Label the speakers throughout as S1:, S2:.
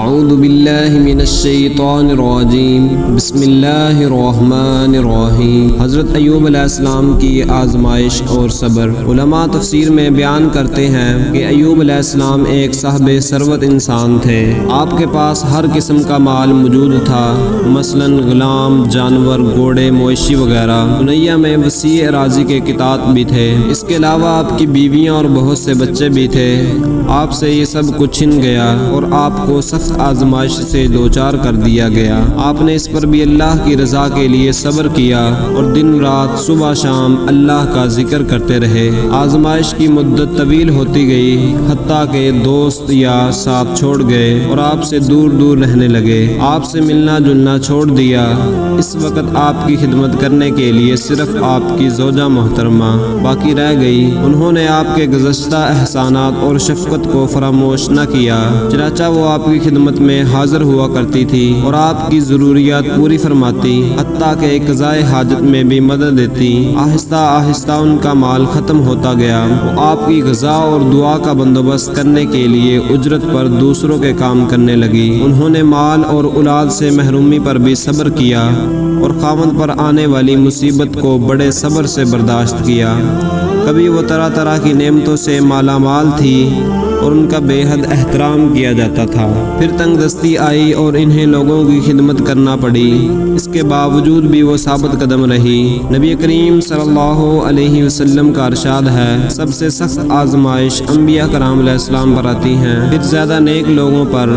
S1: اعوذ باللہ من الشیطان الرجیم بسم اللہ الرحمن الرحیم۔ حضرت ایوب علیہ السلام کی آزمائش اور صبر۔ علماء تفسیر میں بیان کرتے ہیں کہ ایوب علیہ السلام ایک صاحب ثروت انسان تھے۔ آپ کے پاس ہر قسم کا مال موجود تھا، مثلا غلام، جانور، گھوڑے، مویشی وغیرہ۔ دنیا میں وسیع اراضی کے قطعات بھی تھے۔ اس کے علاوہ آپ کی بیویاں اور بہت سے بچے بھی تھے۔ آپ سے یہ سب کچھ چھن گیا اور آپ کو سخت آزمائش سے دوچار کر دیا گیا۔ آپ نے اس پر بھی اللہ کی رضا کے لیے صبر کیا اور دن رات صبح شام اللہ کا ذکر کرتے رہے۔ آزمائش کی مدت طویل ہوتی گئی، حتیٰ کہ دوست یا ساتھ چھوڑ گئے اور آپ سے دور دور رہنے لگے۔ آپ سے ملنا جلنا چھوڑ دیا۔ اس وقت آپ کی خدمت کرنے کے لیے صرف آپ کی زوجہ محترمہ باقی رہ گئی۔ انہوں نے آپ کے گزشتہ احسانات اور شفقت کو فراموش نہ کیا، چنانچہ وہ آپ کی خدمت میں حاضر ہوا کرتی تھی اور آپ کی ضروریات پوری فرماتی، حتیٰ کہ قضائے حاجت میں بھی مدد دیتی۔ آہستہ آہستہ ان کا مال ختم ہوتا گیا۔ وہ آپ کی غذا اور دعا کا بندوبست کرنے کے لیے اجرت پر دوسروں کے کام کرنے لگی۔ انہوں نے مال اور اولاد سے محرومی پر بھی صبر کیا اور خاوند پر آنے والی مصیبت کو بڑے صبر سے برداشت کیا۔ کبھی وہ طرح طرح کی نعمتوں سے مالا مال تھی اور ان کا بے حد احترام کیا جاتا تھا۔ پھر تنگ دستی آئی اور انہیں لوگوں کی خدمت کرنا پڑی۔ اس کے باوجود بھی وہ ثابت قدم رہی۔ نبی کریم صلی اللہ علیہ وسلم کا ارشاد ہے، سب سے سخت آزمائش انبیاء کرام علیہ السلام پر آتی ہیں، پھر زیادہ نیک لوگوں پر،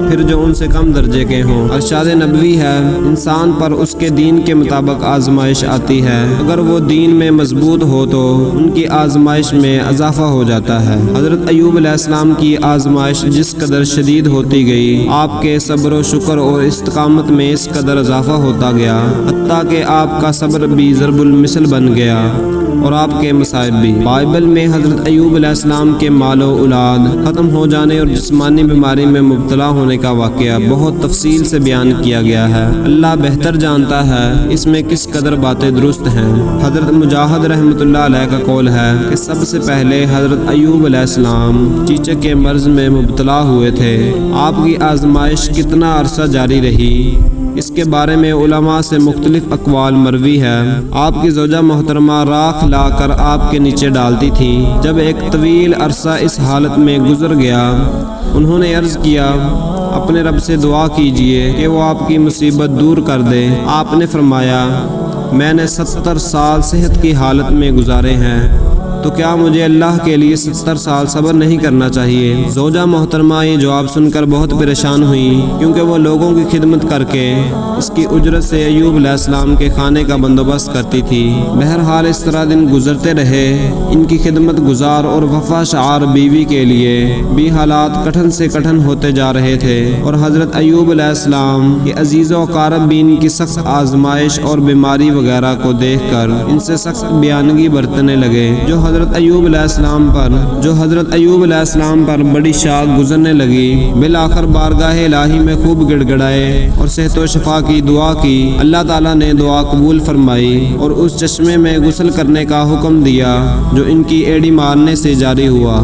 S1: پھر جو ان سے کم درجے کے ہوں۔ ارشاد نبوی ہے، انسان پر اس کے دین کے مطابق آزمائش آتی ہے۔ اگر وہ دین میں مضبوط ہو تو ان کی آزمائش میں اضافہ ہو جاتا ہے۔ حضرت ایوب علیہ السلام کی آزمائش جس قدر شدید ہوتی گئی، آپ کے صبر و شکر اور استقامت میں اس قدر اضافہ ہوتا گیا، حتیٰ کہ آپ کا صبر بھی ضرب المثل بن گیا اور آپ کے مصائب بھی۔ بائبل میں حضرت ایوب علیہ السلام کے مال و اولاد ختم ہو جانے اور جسمانی بیماری میں مبتلا ہونے کا واقعہ بہت تفصیل سے بیان کیا گیا ہے۔ اللہ بہتر جانتا ہے اس میں کس قدر باتیں درست ہیں۔ حضرت مجاہد رحمۃ اللہ علیہ کا قول ہے کہ سب سے پہلے حضرت ایوب علیہ السلام چیچک کے مرض میں مبتلا ہوئے تھے۔ آپ کی آزمائش کتنا عرصہ جاری رہی، اس کے بارے میں علماء سے مختلف اقوال مروی ہے۔ آپ کی زوجہ محترمہ راکھ لا کر آپ کے نیچے ڈالتی تھیں۔ جب ایک طویل عرصہ اس حالت میں گزر گیا، انہوں نے عرض کیا، اپنے رب سے دعا کیجئے کہ وہ آپ کی مصیبت دور کر دے۔ آپ نے فرمایا، میں نے 70 سال صحت کی حالت میں گزارے ہیں، تو کیا مجھے اللہ کے لیے 70 سال صبر نہیں کرنا چاہیے؟ زوجہ محترمہ یہ جواب سن کر بہت پریشان ہوئی، کیونکہ وہ لوگوں کی خدمت کر کے اس کی اجرت سے ایوب علیہ السلام کے کھانے کا بندوبست کرتی تھی۔ بہرحال اس طرح دن گزرتے رہے۔ ان کی خدمت گزار اور وفا شعار بیوی کے لیے بھی حالات کٹھن سے کٹھن ہوتے جا رہے تھے، اور حضرت ایوب علیہ السلام کے عزیز و اقارب بھی ان کی سخت آزمائش اور بیماری وغیرہ کو دیکھ کر ان سے سخت بیانگی برتنے لگے، جو حضرت ایوب علیہ السلام پر بڑی شاک گزرنے لگی۔ بالآخر بارگاہ الہی میں خوب گڑ گڑائے اور صحت و شفا کی دعا کی۔ اللہ تعالیٰ نے دعا قبول فرمائی اور اس چشمے میں غسل کرنے کا حکم دیا جو ان کی ایڑی مارنے سے جاری ہوا۔